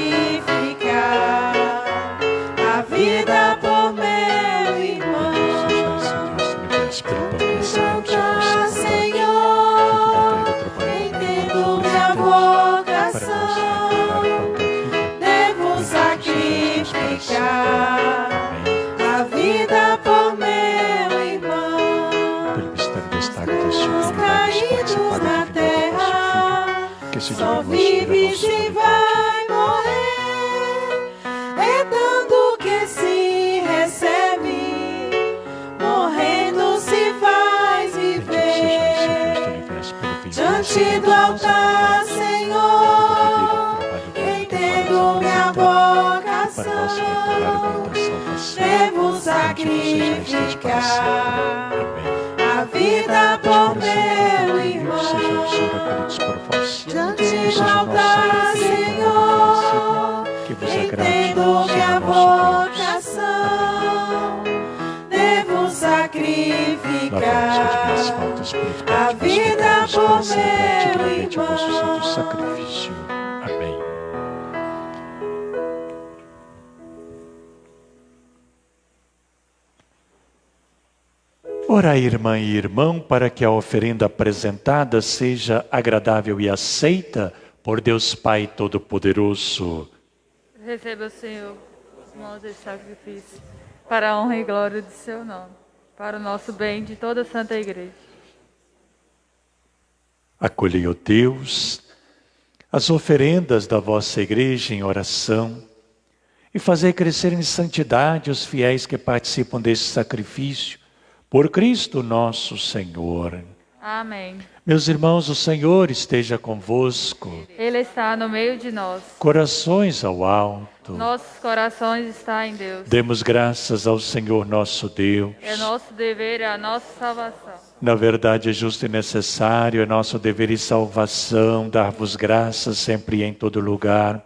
a vida por meu irmão. só vive se vai morrer. É tanto que se recebe, morrendo se faz viver. Diante do altar, Senhor, entendo minha vocação, devo sacrificar a vida por meu irmão. Diante do altar, Senhor, entendo minha vocação, devo sacrificar a vida por meu irmão. Amém. Ora, irmã e irmão, para que a oferenda apresentada seja agradável e aceita por Deus Pai Todo-Poderoso. Receba, Senhor, os mãos desse sacrifício, para a honra e glória de seu nome, para o nosso bem de toda a Santa Igreja. Acolhei, ó Deus, as oferendas da vossa Igreja em oração e fazei crescer em santidade os fiéis que participam deste sacrifício, por Cristo nosso Senhor. Amém. Meus irmãos, o Senhor esteja convosco. Ele está no meio de nós. Corações ao alto. Nossos corações estão em Deus. Demos graças ao Senhor nosso Deus. É nosso dever e a nossa salvação. Na verdade, é justo e necessário, é nosso dever e salvação dar-vos graças sempre e em todo lugar.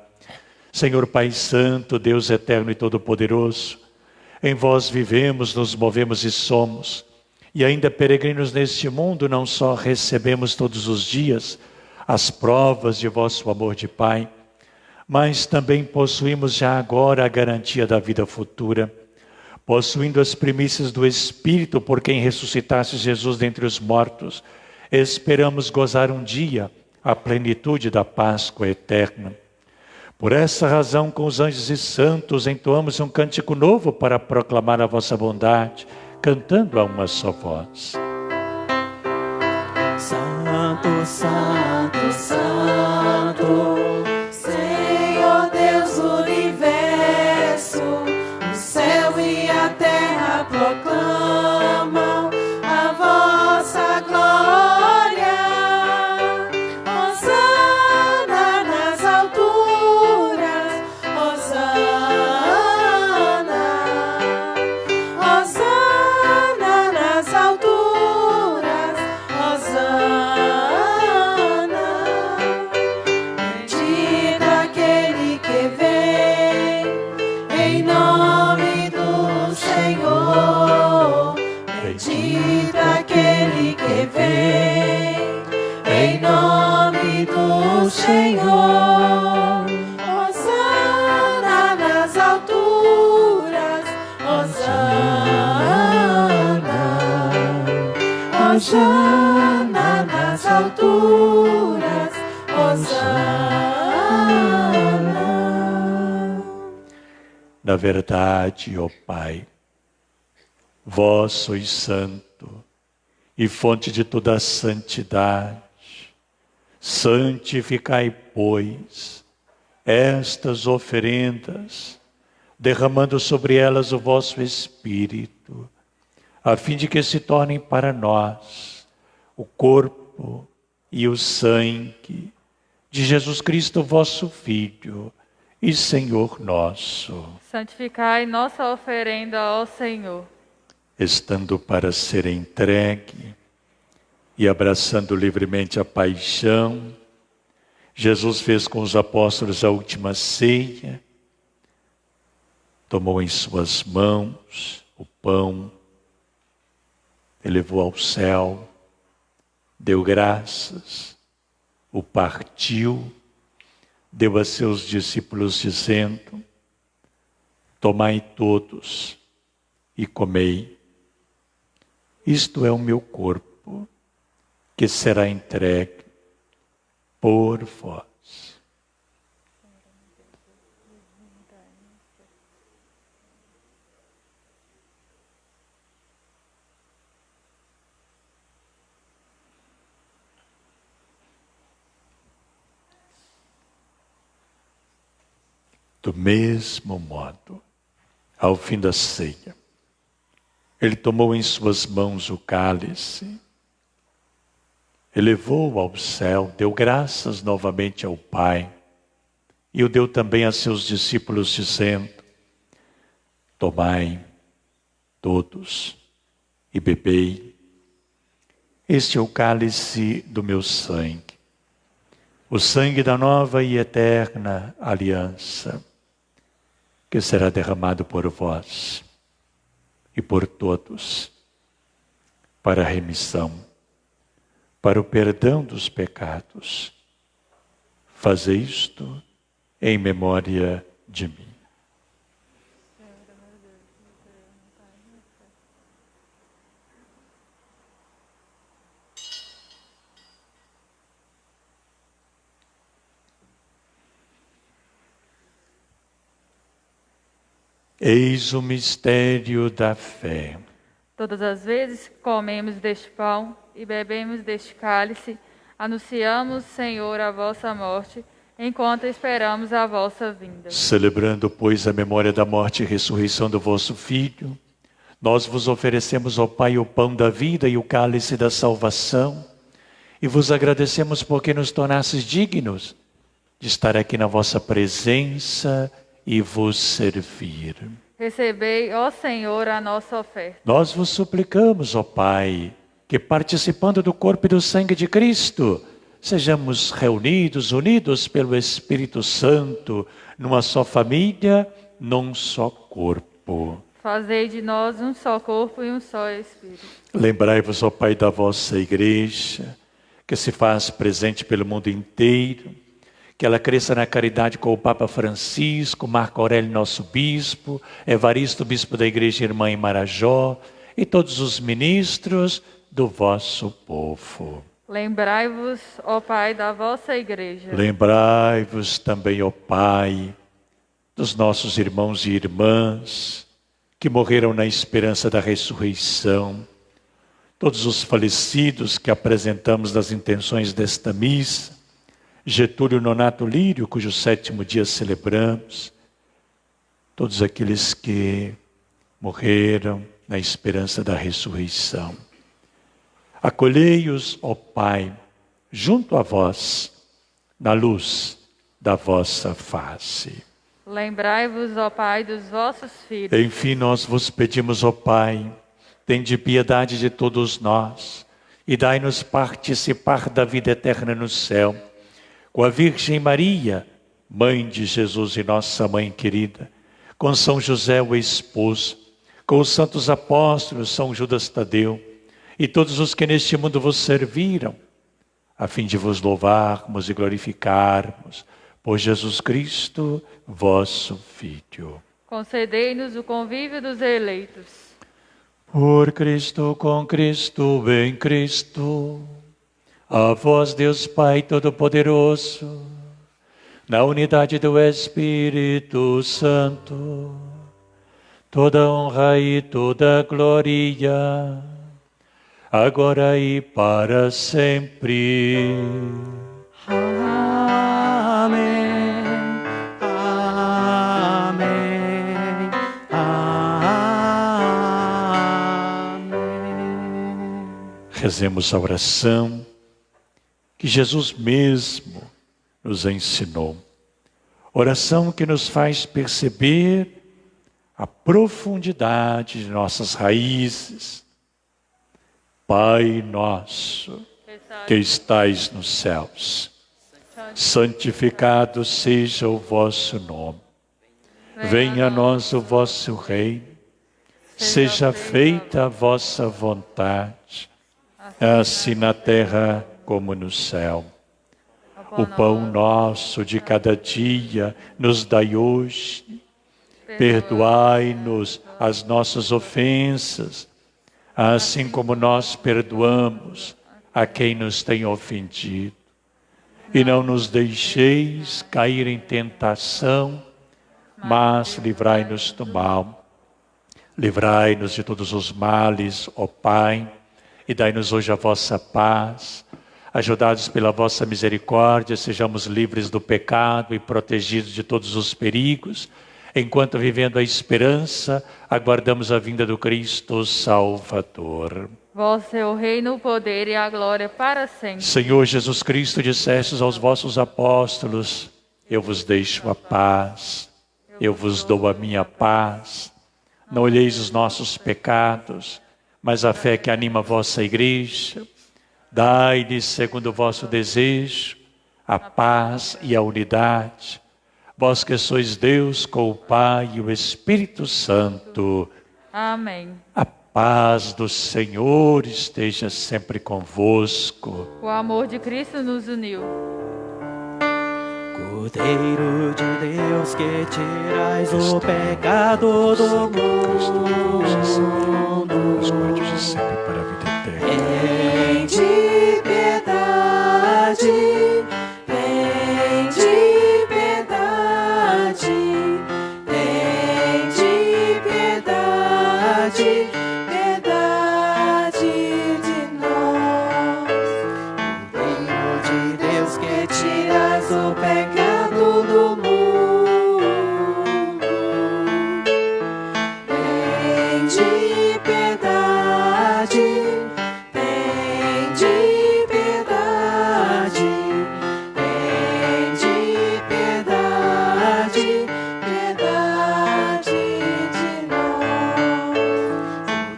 Senhor Pai Santo, Deus eterno e todo-poderoso, em vós vivemos, nos movemos e somos. E ainda peregrinos neste mundo, não só recebemos todos os dias as provas de vosso amor de Pai, mas também possuímos já agora a garantia da vida futura, possuindo as primícias do Espírito por quem ressuscitaste Jesus dentre os mortos. Esperamos gozar um dia a plenitude da Páscoa eterna. Por essa razão, com os anjos e santos, entoamos um cântico novo para proclamar a vossa bondade, cantando a uma só voz. Santo, Santo, Santo, Senhor Deus do universo, o céu e a terra proclamam a vossa glória. Hosana nas alturas, Hosana, Hosana nas alturas, Hosana. Bendito aquele que vem em nome do Senhor. Bendito aquele que vem em nome do Senhor. Hosana nas alturas, Hosana, Hosana nas alturas, Hosana. Na verdade, ó Pai, vós sois santo e fonte de toda a santidade. Santificai, pois, estas oferendas, derramando sobre elas o vosso Espírito, a fim de que se tornem para nós o corpo e o sangue de Jesus Cristo, vosso Filho e Senhor nosso, Santificai nossa oferenda ao Senhor. estando para ser entregue e abraçando livremente a paixão, Jesus fez com os apóstolos a última ceia, tomou em suas mãos o pão, elevou ao céu, deu graças, o partiu, deu a seus discípulos dizendo: tomai todos e comei. Isto é o meu corpo, que será entregue por vós. Do mesmo modo, ao fim da ceia, ele tomou em suas mãos o cálice, elevou-o ao céu, deu graças novamente ao Pai e o deu também a seus discípulos, dizendo: tomai todos e bebei. Este é o cálice do meu sangue, o sangue da nova e eterna aliança, que será derramado por vós e por todos, para a remissão, para o perdão dos pecados. Fazei isto em memória de mim. Eis o mistério da fé. Todas as vezes que comemos deste pão e bebemos deste cálice, anunciamos, Senhor, a vossa morte, enquanto esperamos a vossa vinda. Celebrando, pois, a memória da morte e ressurreição do vosso Filho, nós vos oferecemos, ó Pai, o pão da vida e o cálice da salvação, e vos agradecemos porque nos tornastes dignos de estar aqui na vossa presença e vos servir. Recebei, ó Senhor, a nossa oferta. Nós vos suplicamos, ó Pai, que participando do corpo e do sangue de Cristo, sejamos reunidos, unidos pelo Espírito Santo, numa só família, num só corpo. Fazei de nós um só corpo e um só Espírito. Lembrai-vos, ó Pai, da vossa Igreja, que se faz presente pelo mundo inteiro, que ela cresça na caridade com o Papa Francisco, Marco Aurélio, nosso bispo, Evaristo, bispo da Igreja Irmã em Marajó, e todos os ministros do vosso povo. Lembrai-vos, ó Pai, da vossa Igreja. Lembrai-vos também, ó Pai, dos nossos irmãos e irmãs que morreram na esperança da ressurreição, todos os falecidos que apresentamos nas intenções desta missa, Getúlio Nonato Lírio, cujo 7º dia celebramos, todos aqueles que morreram na esperança da ressurreição. Acolhei-os, ó Pai, junto a vós, na luz da vossa face. Lembrai-vos, ó Pai, dos vossos filhos. Enfim, nós vos pedimos, ó Pai, tende piedade de todos nós e dai-nos participar da vida eterna no céu, com a Virgem Maria, Mãe de Jesus e nossa Mãe querida, com São José, o esposo, com os santos apóstolos, São Judas Tadeu, e todos os que neste mundo vos serviram, a fim de vos louvarmos e glorificarmos, por Jesus Cristo, vosso Filho. Concedei-nos o convívio dos eleitos. Por Cristo, com Cristo, em Cristo, a vós, Deus Pai Todo-Poderoso, na unidade do Espírito Santo, toda honra e toda glória, agora e para sempre. Amém, amém, amém. Rezemos a oração que Jesus mesmo nos ensinou. Oração que nos faz perceber a profundidade de nossas raízes. Pai nosso, que estais nos céus, santificado seja o vosso nome. Venha a nós o vosso reino. Seja feita a vossa vontade, assim na terra como no céu. O pão nosso de cada dia nos dai hoje. Perdoai-nos as nossas ofensas, assim como nós perdoamos a quem nos tem ofendido. E não nos deixeis cair em tentação, mas livrai-nos do mal. Livrai-nos de todos os males, ó Pai, e dai-nos hoje a vossa paz. Ajudados pela vossa misericórdia, sejamos livres do pecado e protegidos de todos os perigos, enquanto vivendo a esperança, aguardamos a vinda do Cristo Salvador. Vosso é o reino, o poder e a glória para sempre. Senhor Jesus Cristo, dissestes aos vossos apóstolos: eu vos deixo a paz, eu vos dou a minha paz. Não olheis os nossos pecados, mas a fé que anima a vossa igreja. Dai-lhes, segundo o vosso desejo, a paz e a unidade. Vós que sois Deus com o Pai e o Espírito Santo. Amém. A paz do Senhor esteja sempre convosco. O amor de Cristo nos uniu. Cordeiro de Deus, que tirais o pecado do mundo, Sempre para a vida eterna. tende piedade, tende piedade, tende piedade, piedade de nós. Cordeiro de Deus, que tirais o pecado do mundo, tende piedade, tende piedade, tende piedade, piedade de nós.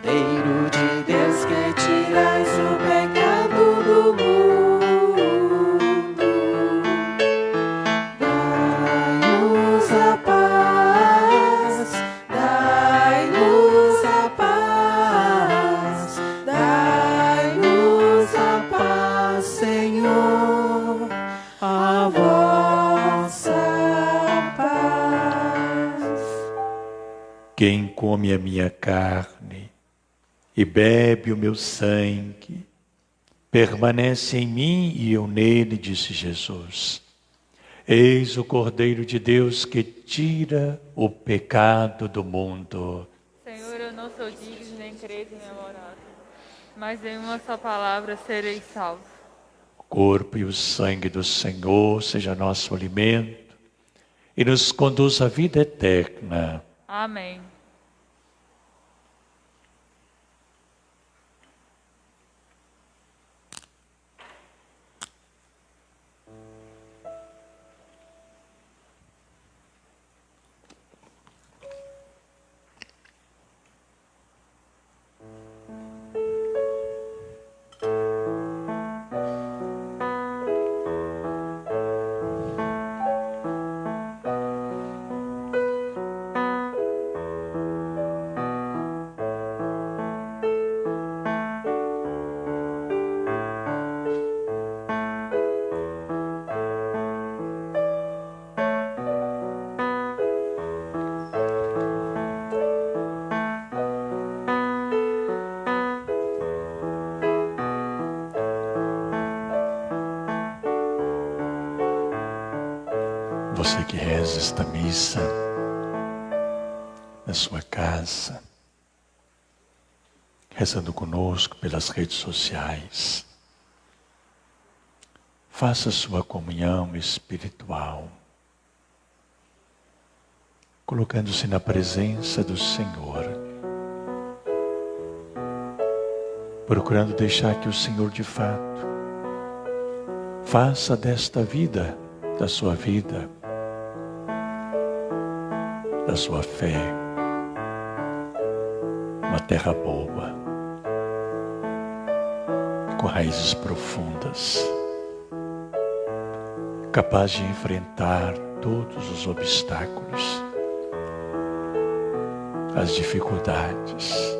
Cordeiro de Deus, que tirais o pecado do mundo, dai-nos a paz, dai-nos a paz, dai-nos a paz, Senhor, a vossa paz. Quem come a minha carne e bebe o meu sangue, permanece em mim e eu nele, disse Jesus. Eis o Cordeiro de Deus que tira o pecado do mundo. Senhor, eu não sou digno nem creio em minha morada, mas em uma só palavra serei salvo. O corpo e o sangue do Senhor seja nosso alimento e nos conduz à vida eterna. Amém. Você que reza esta missa na sua casa, rezando conosco pelas redes sociais, faça sua comunhão espiritual, colocando-se na presença do Senhor, procurando deixar que o Senhor de fato faça desta vida, da sua vida, da sua fé, uma terra boa, com raízes profundas, capaz de enfrentar todos os obstáculos, as dificuldades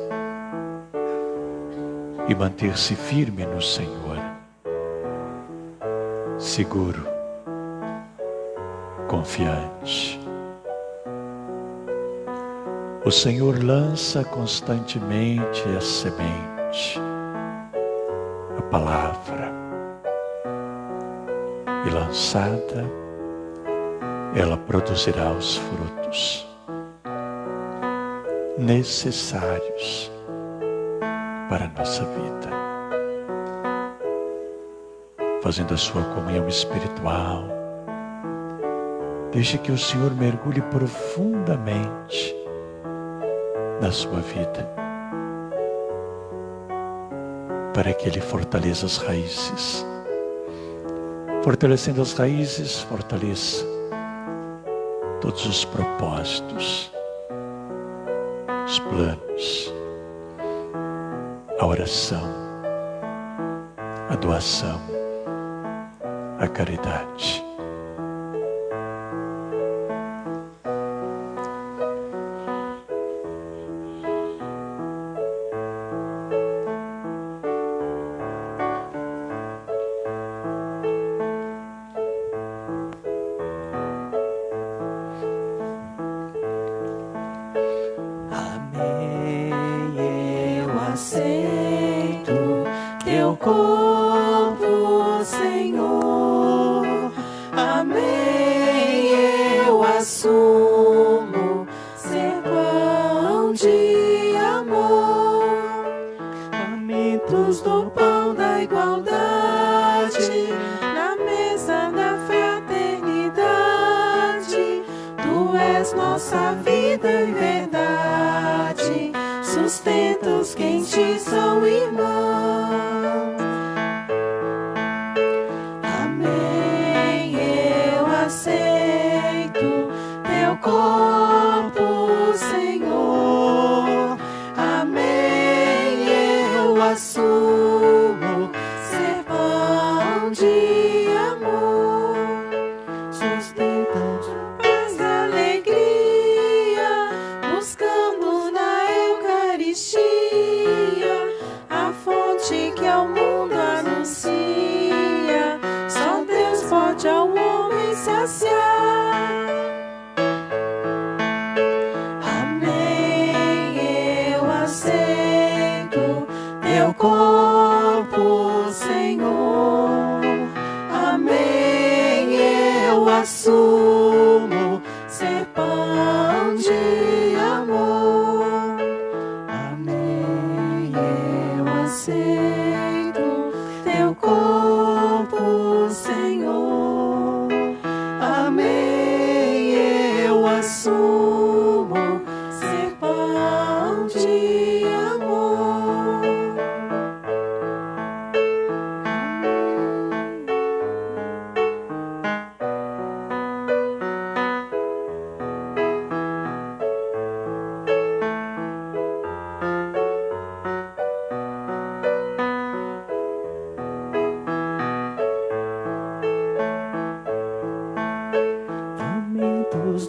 e manter-se firme no Senhor, seguro, confiante. O Senhor lança constantemente a semente, a palavra, e lançada, ela produzirá os frutos necessários para a nossa vida. fazendo a sua comunhão espiritual. Deixe que o Senhor mergulhe profundamente na sua vida, para que Ele fortaleça as raízes. Fortalecendo as raízes, fortaleça todos os propósitos, os planos, a oração, a doação, a caridade. Aceito teu corpo, Senhor. Amém. Eu assumo ser pão de amor. Famintos do pão da igualdade, na mesa da fraternidade. Tu és nossa vida e verdade. Sustenta os que em ti são irmãos. Amém. Eu aceito teu corpo, Senhor. Amém. Eu assumo ser pão de amor. Sustenta paz e alegria, buscando na a fonte que ao mundo anuncia. Só Deus pode ao homem saciar. Amém. Eu aceito teu corpo, Senhor. Amém. Eu assumo ser pão de amor. Aceito teu corpo, Senhor. Amém. Eu assumo ser pão de amor.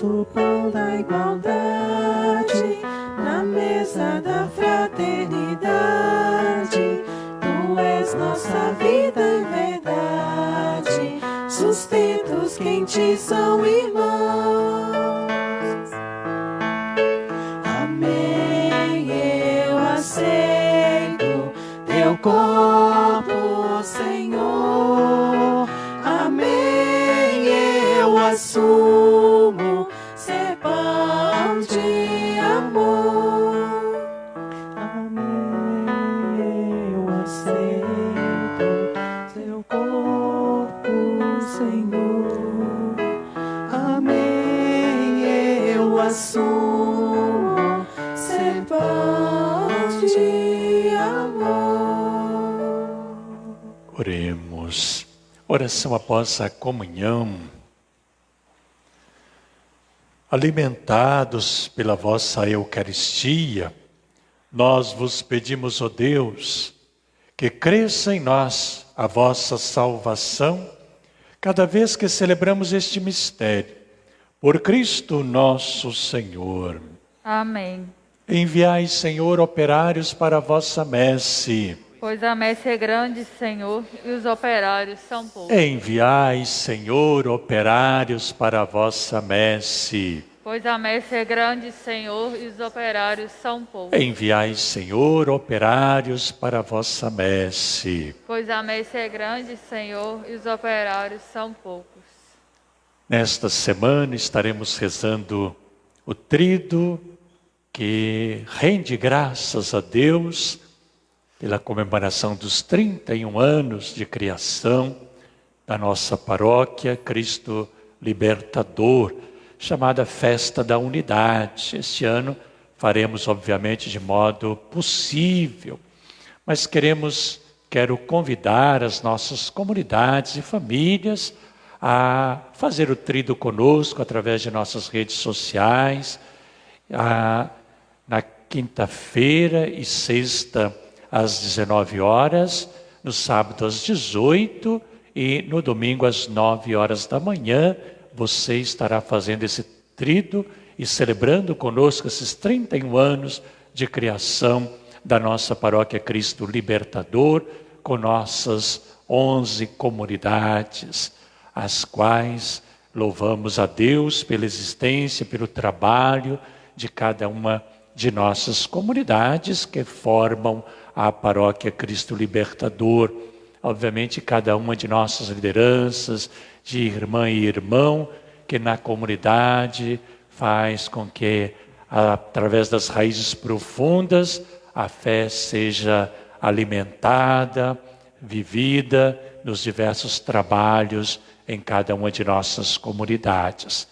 Do pão da igualdade, na mesa da fraternidade. Tu és nossa vida e verdade. Sustenta os que em ti são irmãos. Amém. Eu aceito teu corpo, Senhor. Amém. Eu assumo ser pão de amor. Amém. Eu aceito teu corpo, Senhor. Amém. Eu assumo ser pão de amor. Oremos. Oração após a comunhão. Alimentados pela vossa Eucaristia, nós vos pedimos, ó Deus, que cresça em nós a vossa salvação, cada vez que celebramos este mistério. Por Cristo nosso Senhor. Amém. Enviai, Senhor, operários para a vossa messe. Pois a messe é grande, Senhor, e os operários são poucos. Enviai, Senhor, operários para a vossa messe. Pois a messe é grande, Senhor, e os operários são poucos. Enviai, Senhor, operários para a vossa messe. Pois a messe é grande, Senhor, e os operários são poucos. Nesta semana estaremos rezando o tríduo que rende graças a Deus pela comemoração dos 31 anos de criação da nossa paróquia Cristo Libertador, chamada Festa da Unidade. Este ano faremos, obviamente, de modo possível, mas quero convidar as nossas comunidades e famílias a fazer o tríduo conosco através de nossas redes sociais, na quinta-feira e sexta às 19 horas, no sábado às 18 e no domingo às 9 horas da manhã. Você estará fazendo esse tríduo e celebrando conosco esses 31 anos de criação da nossa paróquia Cristo Libertador, com nossas 11 comunidades, as quais louvamos a Deus pela existência, pelo trabalho de cada uma de nossas comunidades que formam a paróquia Cristo Libertador. Obviamente, cada uma de nossas lideranças, de irmã e irmão, que na comunidade faz com que, através das raízes profundas, a fé seja alimentada, vivida nos diversos trabalhos em cada uma de nossas comunidades.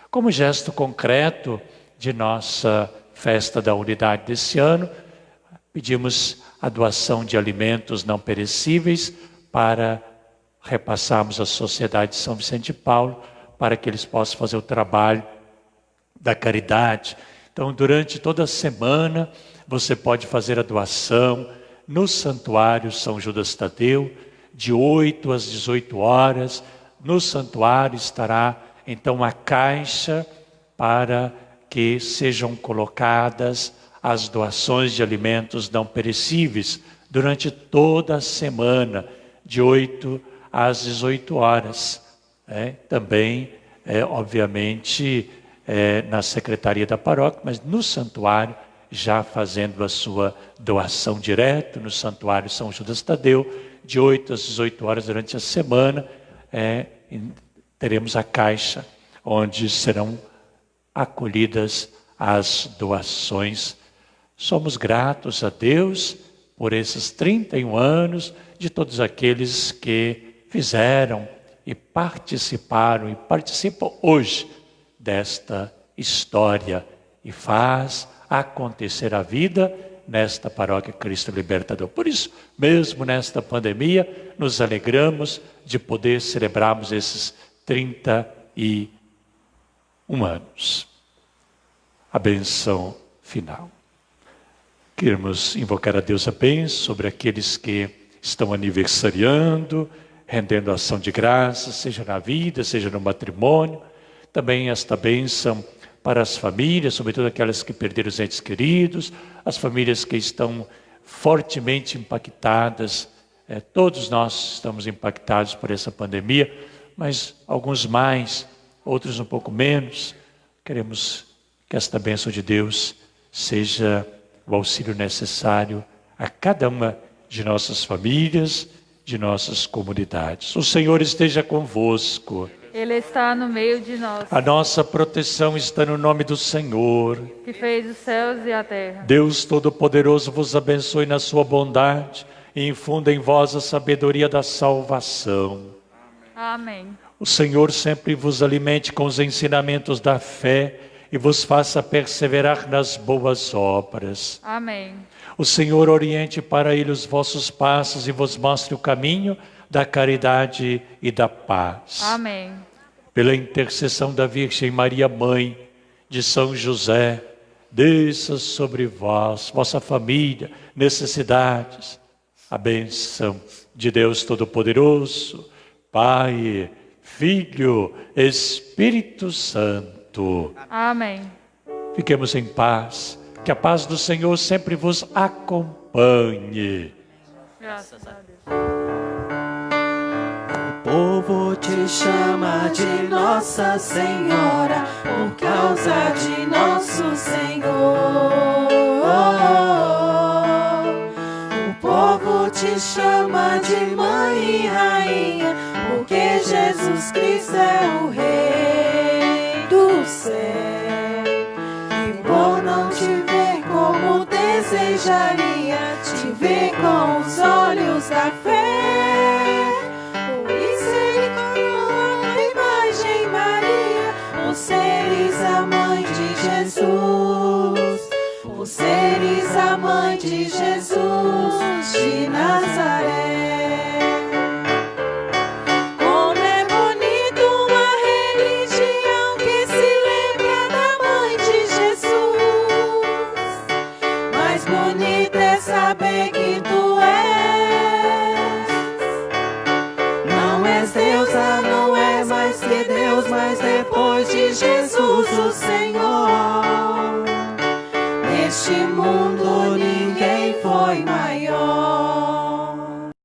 Como gesto concreto de nossa festa da unidade desse ano, pedimos a doação de alimentos não perecíveis para repassarmos à Sociedade de São Vicente de Paulo, para que eles possam fazer o trabalho da caridade. Então, durante toda a semana, você pode fazer a doação no Santuário São Judas Tadeu, de 8 às 18 horas. No santuário estará, então, a caixa para que sejam colocadas as doações de alimentos não perecíveis durante toda a semana, de 8 às 18 horas. Também, obviamente, na Secretaria da Paróquia, mas no santuário, já fazendo a sua doação direto no Santuário São Judas Tadeu, de 8 às 18 horas durante a semana, teremos a caixa onde serão acolhidas as doações. Somos gratos a Deus por esses 31 anos de todos aqueles que fizeram e participaram e participam hoje desta história e faz acontecer a vida nesta paróquia Cristo Libertador. Por isso, mesmo nesta pandemia, nos alegramos de poder celebrarmos esses 31 anos. A benção final. Queremos invocar a Deus a bênção sobre aqueles que estão aniversariando, rendendo ação de graça, seja na vida, seja no matrimônio. Também esta bênção para as famílias, sobretudo aquelas que perderam os entes queridos, as famílias que estão fortemente impactadas. Todos nós estamos impactados por essa pandemia, mas alguns mais, outros um pouco menos. Queremos que esta bênção de Deus seja o auxílio necessário a cada uma de nossas famílias, de nossas comunidades. O Senhor esteja convosco. Ele está no meio de nós. A nossa proteção está no nome do Senhor, que fez os céus e a terra. Deus Todo-Poderoso vos abençoe na sua bondade e infunda em vós a sabedoria da salvação. Amém. O Senhor sempre vos alimente com os ensinamentos da fé e vos faça perseverar nas boas obras. Amém. O Senhor oriente para ele os vossos passos e vos mostre o caminho da caridade e da paz. Amém. Pela intercessão da Virgem Maria, Mãe de São José, desça sobre vós, vossa família, necessidades, a bênção de Deus Todo-Poderoso, Pai, Filho, Espírito Santo. Amém. Fiquemos em paz, que a paz do Senhor sempre vos acompanhe. Graças a Deus. O povo te chama de Nossa Senhora por causa de nosso Senhor. O povo te chama de Mãe e Rainha porque Jesus Cristo é o Rei do céu. E por não te ver como desejaria, te ver com os olhos da fé. Por isso ele mais bonito é saber que tu és. Não és deusa, não é mais que Deus, mas depois de Jesus o Senhor.